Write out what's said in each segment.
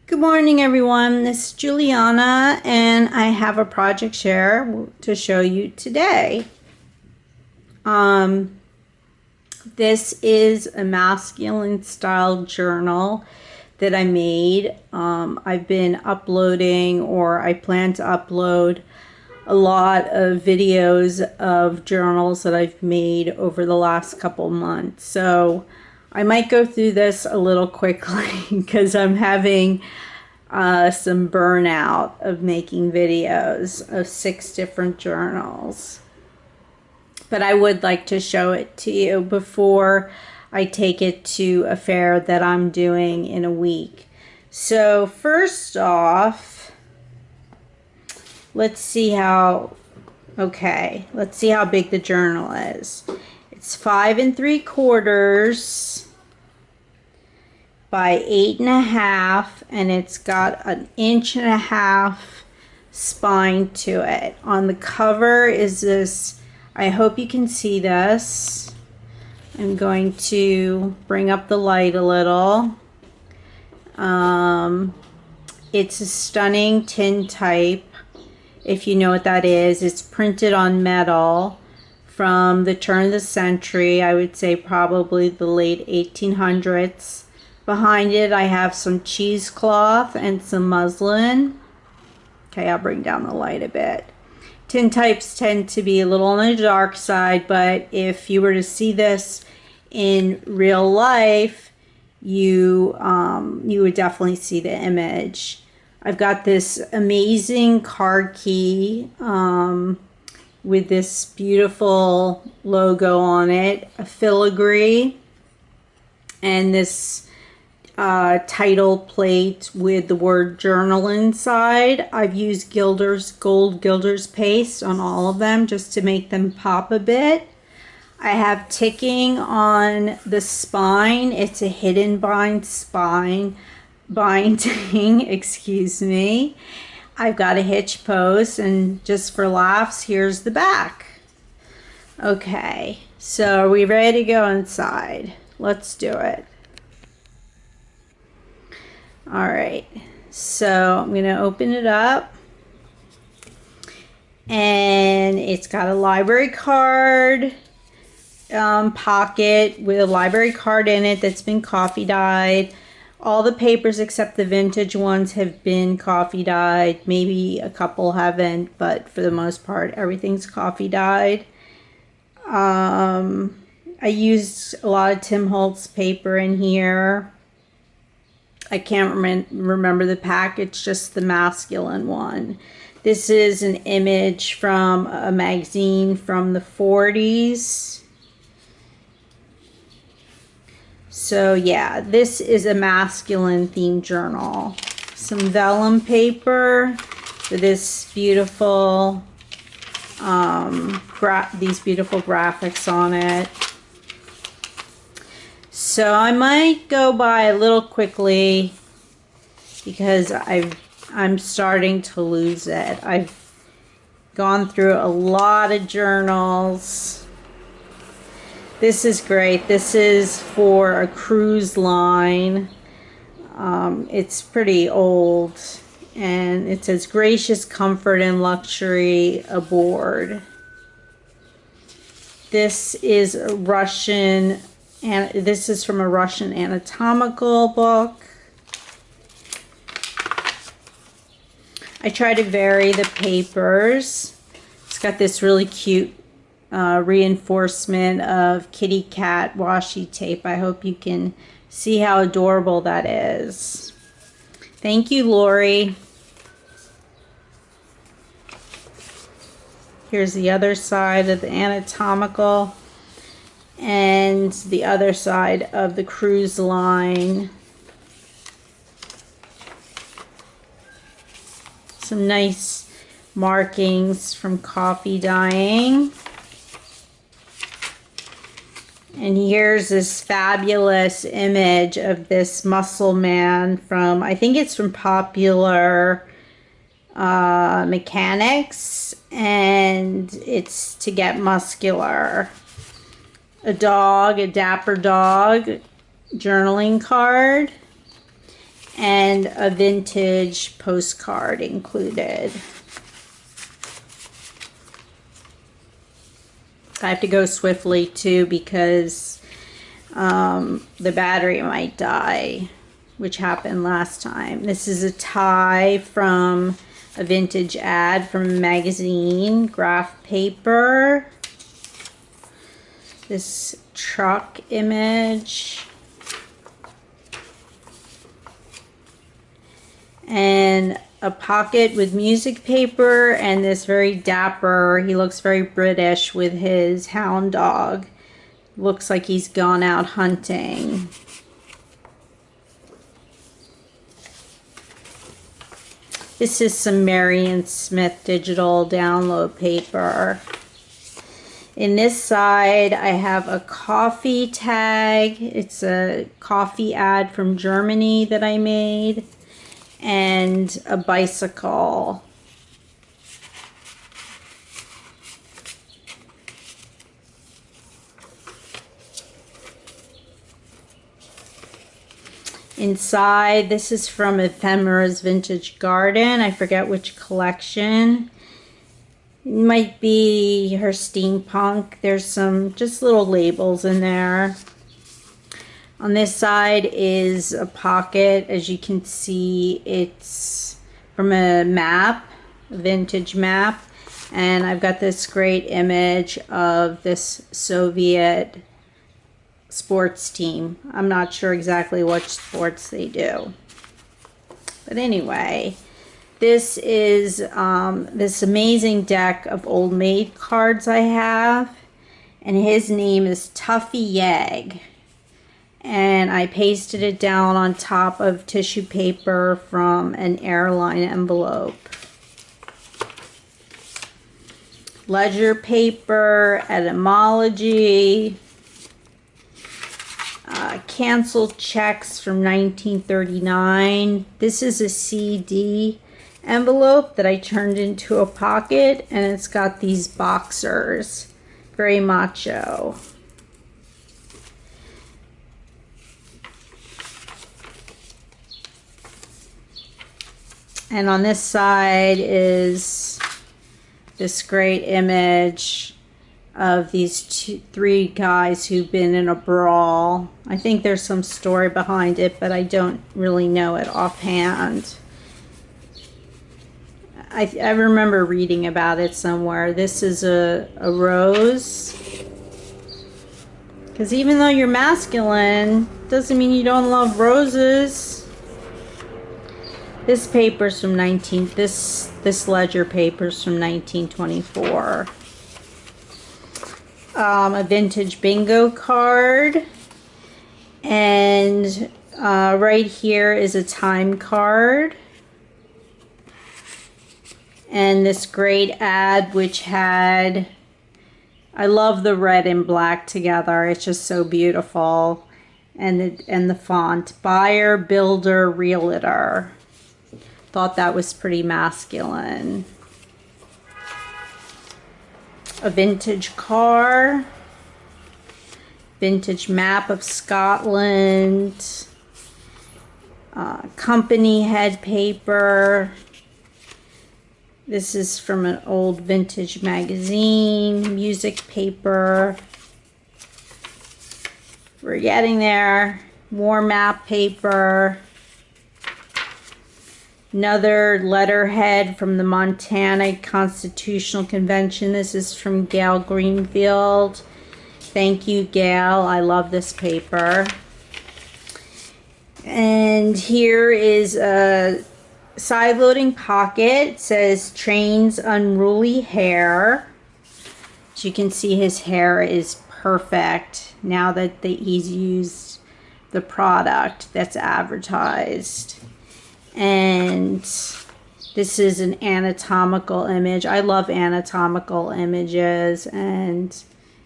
Good morning, everyone. This is Juliana, and I have a project share to show you today. This is a masculine style journal that I made. I've been uploading, or I plan to upload, a lot of videos of journals that I've made over the last couple months. So I might go through this a little quickly because I'm having some burnout of making videos of 6 different journals. But I would like to show it to you before I take it to a fair that I'm doing in a week. So first off, let's see how big the journal is. It's 5 3/4 by 8.5, and it's got an 1.5 inch spine to it. On the cover is this, I hope you can see this. I'm going to bring up the light a little. It's a stunning Tintype. If you know what that is, it's printed on metal from the turn of the century. I would say probably the late 1800s. Behind it, I have some cheesecloth and some muslin. Okay, I'll bring down the light a bit. Tintypes tend to be a little on the dark side, but if you were to see this in real life, you would definitely see the image. I've got this amazing card key with this beautiful logo on it, a filigree, and this title plate with the word journal inside. I've used gold Gilder's paste on all of them just to make them pop a bit. I have ticking on the spine. It's a hidden binding, excuse me. I've got a hitch post, and just for laughs, here's the back. Okay, so are we ready to go inside? Let's do it. All right, so I'm gonna open it up, and it's got a library card pocket with a library card in it that's been coffee dyed. All the papers except the vintage ones have been coffee dyed. Maybe a couple haven't, but for the most part, everything's coffee dyed. I used a lot of Tim Holtz paper in here. I can't remember the pack. It's just the masculine one. This is an image from a magazine from the 40s. So yeah, this is a masculine themed journal. Some vellum paper with this beautiful, these beautiful graphics on it. So I might go by a little quickly because I'm starting to lose it. I've gone through a lot of journals. This is great. This is for a cruise line. It's pretty old, and it says gracious comfort and luxury aboard. This is a Russian, and this is from a Russian anatomical book. I try to vary the papers. It's got this really cute reinforcement of kitty cat washi tape. I hope you can see how adorable that is. Thank you, Lori. Here's the other side of the anatomical and the other side of the cruise line. Some nice markings from coffee dyeing. And here's this fabulous image of this muscle man from, I think it's from Popular Mechanics, and it's to get muscular. A dog, a dapper dog journaling card. And and a vintage postcard included. I have to go swiftly too because the battery might die, which happened last time. This is a tie from a vintage ad from a magazine, graph paper. This truck image. And a pocket with music paper, and this very dapper, he looks very British with his hound dog. Looks like he's gone out hunting. This is some Marion Smith digital download paper. In this side, I have a coffee tag. It's a coffee ad from Germany that I made. And a bicycle. Inside, this is from Ephemera's Vintage Garden. I forget which collection. It might be her steampunk. There's some just little labels in there. On this side is a pocket. As you can see, it's from a map, a vintage map. And I've got this great image of this Soviet sports team. I'm not sure exactly what sports they do. But anyway, this is this amazing deck of Old Maid cards I have. And his name is Tuffy Yag. And I pasted it down on top of tissue paper from an airline envelope. Ledger paper, etymology, canceled checks from 1939. This is a CD envelope that I turned into a pocket, and it's got these boxers. Very macho. And on this side is this great image of these three guys who've been in a brawl. I think there's some story behind it, but I don't really know it offhand. I remember reading about it somewhere. This is a rose. Because even though you're masculine, doesn't mean you don't love roses. This paper's from this ledger paper's from 1924. A vintage bingo card. And right here is a time card. And this great ad which had, I love the red and black together. It's just so beautiful. And the font, buyer, builder, realtor. Thought that was pretty masculine. A vintage car. Vintage map of Scotland. Company head paper. This is from an old vintage magazine. Music paper. We're getting there. War map paper. Another letterhead from the Montana Constitutional Convention. This is from Gail Greenfield. Thank you, Gail. I love this paper. And here is a side-loading pocket. It says, Train's Unruly Hair. As you can see, his hair is perfect now that he's used the product that's advertised. And this is an anatomical image. I love anatomical images, and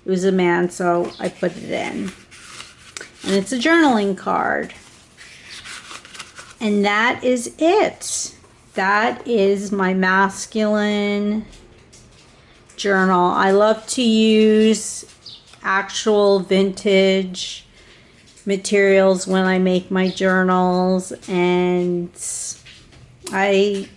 it was a man, so I put it in. And it's a journaling card. And that is it. That is my masculine journal. I love to use actual vintage materials when I make my journals, and I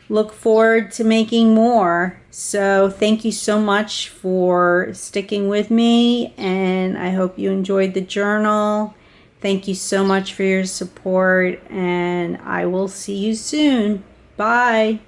look forward to making more. So thank you so much for sticking with me, and I hope you enjoyed the journal. Thank you so much for your support, and I will see you soon. Bye.